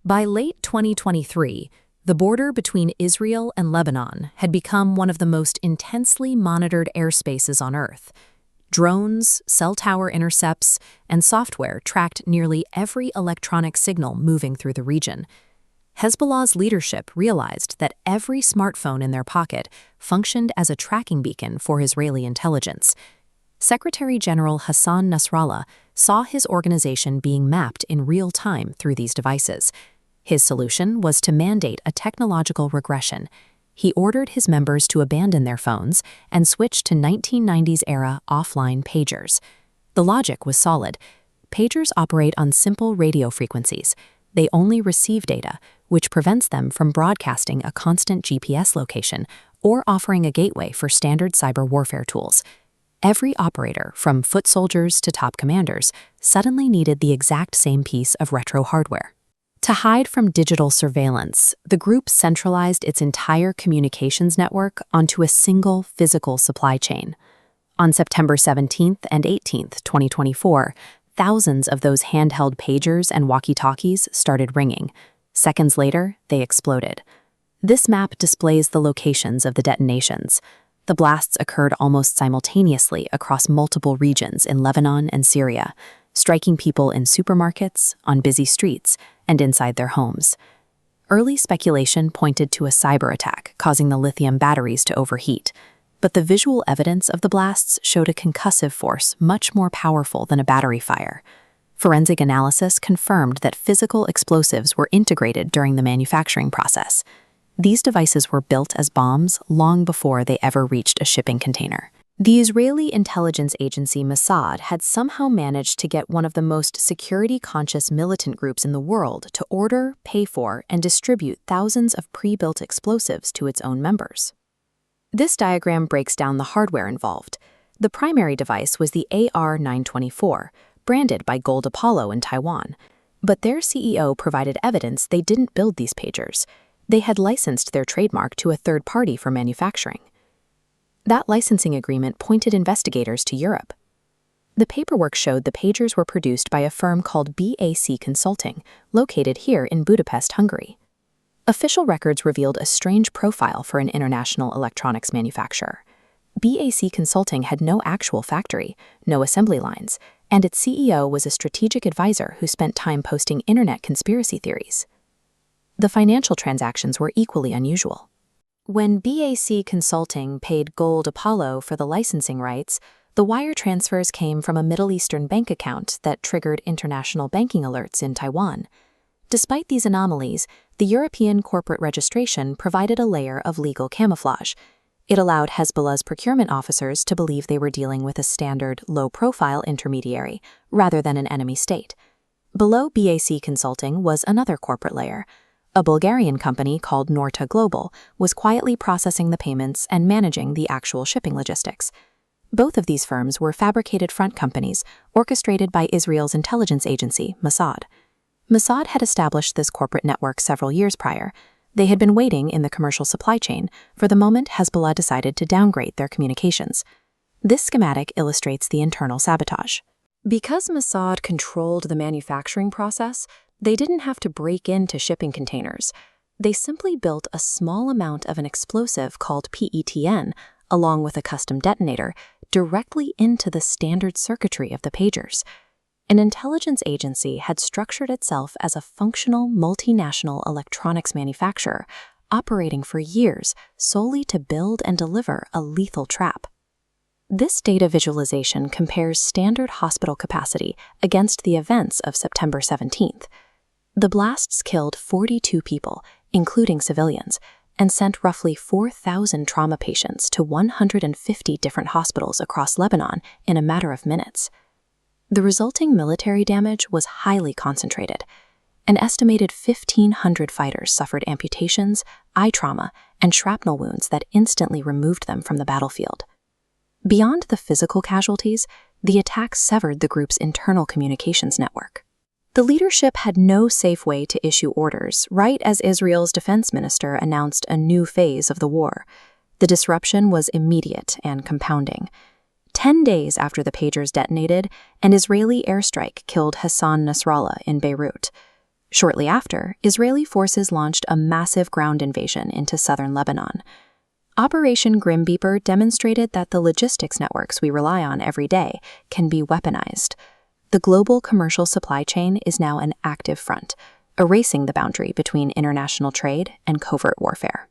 By late 2023, the border between Israel and Lebanon had become one of the most intensely monitored airspaces on Earth. Drones, cell tower intercepts, and software tracked nearly every electronic signal moving through the region. Hezbollah's leadership realized that every smartphone in their pocket functioned as a tracking beacon for Israeli intelligence. Secretary General Hassan Nasrallah saw his organization being mapped in real time through these devices. His solution was to mandate a technological regression. He ordered his members to abandon their phones and switch to 1990s-era offline pagers. The logic was solid. Pagers operate on simple radio frequencies. They only receive data, which prevents them from broadcasting a constant GPS location or offering a gateway for standard cyber warfare tools. Every operator, from foot soldiers to top commanders, suddenly needed the exact same piece of retro hardware. To hide from digital surveillance, the group centralized its entire communications network onto a single physical supply chain. On September 17th and 18th, 2024, thousands of those handheld pagers and walkie-talkies started ringing. Seconds later, they exploded. This map displays the locations of the detonations. The blasts occurred almost simultaneously across multiple regions in Lebanon and Syria, striking people in supermarkets, on busy streets, and inside their homes. Early speculation pointed to a cyber attack causing the lithium batteries to overheat, but the visual evidence of the blasts showed a concussive force much more powerful than a battery fire. Forensic analysis confirmed that physical explosives were integrated during the manufacturing process. These devices were built as bombs long before they ever reached a shipping container. The Israeli intelligence agency Mossad had somehow managed to get one of the most security-conscious militant groups in the world to order, pay for, and distribute thousands of pre-built explosives to its own members. This diagram breaks down the hardware involved. The primary device was the AR-924, branded by Gold Apollo in Taiwan. But their CEO provided evidence they didn't build these pagers. They had licensed their trademark to a third party for manufacturing. That licensing agreement pointed investigators to Europe. The paperwork showed the pagers were produced by a firm called BAC Consulting, located here in Budapest, Hungary. Official records revealed a strange profile for an international electronics manufacturer. BAC Consulting had no actual factory, no assembly lines, and its CEO was a strategic advisor who spent time posting internet conspiracy theories. The financial transactions were equally unusual. When BAC Consulting paid Gold Apollo for the licensing rights, the wire transfers came from a Middle Eastern bank account that triggered international banking alerts in Taiwan. Despite these anomalies, the European corporate registration provided a layer of legal camouflage. It allowed Hezbollah's procurement officers to believe they were dealing with a standard, low-profile intermediary, rather than an enemy state. Below BAC Consulting was another corporate layer. A Bulgarian company called Norta Global was quietly processing the payments and managing the actual shipping logistics. Both of these firms were fabricated front companies orchestrated by Israel's intelligence agency, Mossad. Mossad had established this corporate network several years prior. They had been waiting in the commercial supply chain for the moment Hezbollah decided to downgrade their communications. This schematic illustrates the internal sabotage. Because Mossad controlled the manufacturing process, they didn't have to break into shipping containers. They simply built a small amount of an explosive called PETN, along with a custom detonator, directly into the standard circuitry of the pagers. An intelligence agency had structured itself as a functional multinational electronics manufacturer, operating for years solely to build and deliver a lethal trap. This data visualization compares standard hospital capacity against the events of September 17th. The blasts killed 42 people, including civilians, and sent roughly 4,000 trauma patients to 150 different hospitals across Lebanon in a matter of minutes. The resulting military damage was highly concentrated. An estimated 1,500 fighters suffered amputations, eye trauma, and shrapnel wounds that instantly removed them from the battlefield. Beyond the physical casualties, the attack severed the group's internal communications network. The leadership had no safe way to issue orders, right as Israel's defense minister announced a new phase of the war. The disruption was immediate and compounding. 10 days after the pagers detonated, an Israeli airstrike killed Hassan Nasrallah in Beirut. Shortly after, Israeli forces launched a massive ground invasion into southern Lebanon. Operation Grim Reaper demonstrated that the logistics networks we rely on every day can be weaponized. The global commercial supply chain is now an active front, erasing the boundary between international trade and covert warfare.